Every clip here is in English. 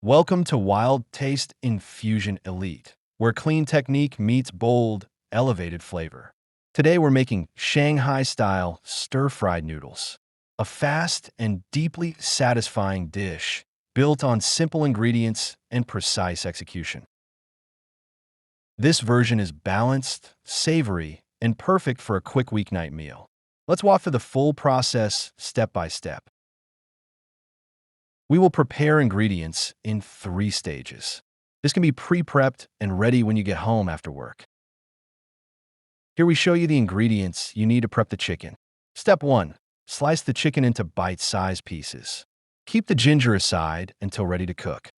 Welcome to Wild Taste Infusion Elite, where clean technique meets bold, elevated flavor. Today we're making Shanghai-style stir-fried noodles, a fast and deeply satisfying dish built on simple ingredients and precise execution. This version is balanced, savory, and perfect for a quick weeknight meal. Let's walk through the full process step by step. We will prepare ingredients in 3 stages. This can be pre-prepped and ready when you get home after work. Here we show you the ingredients you need to prep the chicken. Step 1. Slice the chicken into bite-sized pieces. Keep the ginger aside until ready to cook.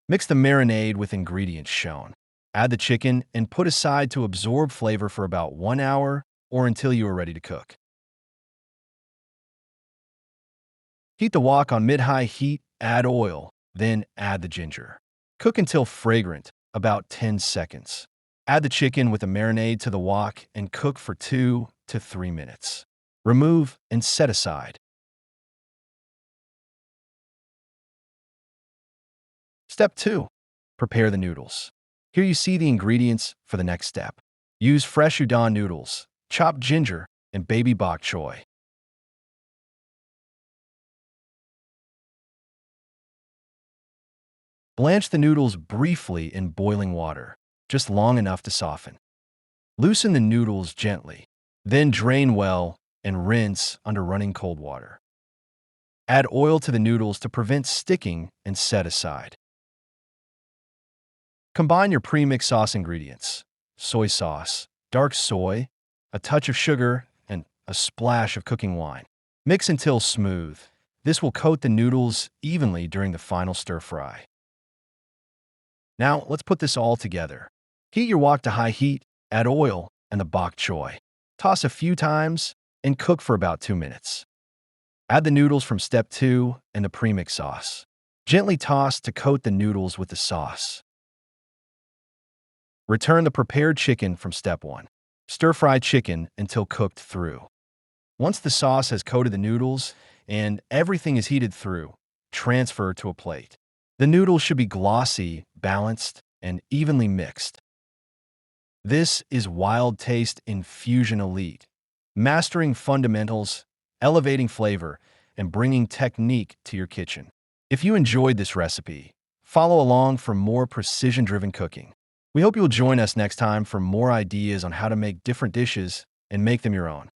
Mix the marinade with ingredients shown. Add the chicken and put aside to absorb flavor for about 1 hour or until you are ready to cook. Heat the wok on mid-high heat, add oil, then add the ginger. Cook until fragrant, about 10 seconds. Add the chicken with the marinade to the wok and cook for 2 to 3 minutes. Remove and set aside. Step 2. Prepare the noodles. Here you see the ingredients for the next step. Use fresh udon noodles, chopped ginger, and baby bok choy. Blanch the noodles briefly in boiling water, just long enough to soften. Loosen the noodles gently, then drain well and rinse under running cold water. Add oil to the noodles to prevent sticking and set aside. Combine your pre-mixed sauce ingredients: soy sauce, dark soy, a touch of sugar, and a splash of cooking wine. Mix until smooth. This will coat the noodles evenly during the final stir-fry. Now, let's put this all together. Heat your wok to high heat, add oil and the bok choy. Toss a few times and cook for about 2 minutes. Add the noodles from step 2 and the premix sauce. Gently toss to coat the noodles with the sauce. Return the prepared chicken from step 1. Stir-fry chicken until cooked through. Once the sauce has coated the noodles and everything is heated through, transfer to a plate. The noodles should be glossy, balanced, and evenly mixed. This is Wild Taste Infusion Elite, mastering fundamentals, elevating flavor, and bringing technique to your kitchen. If you enjoyed this recipe, follow along for more precision-driven cooking. We hope you'll join us next time for more ideas on how to make different dishes and make them your own.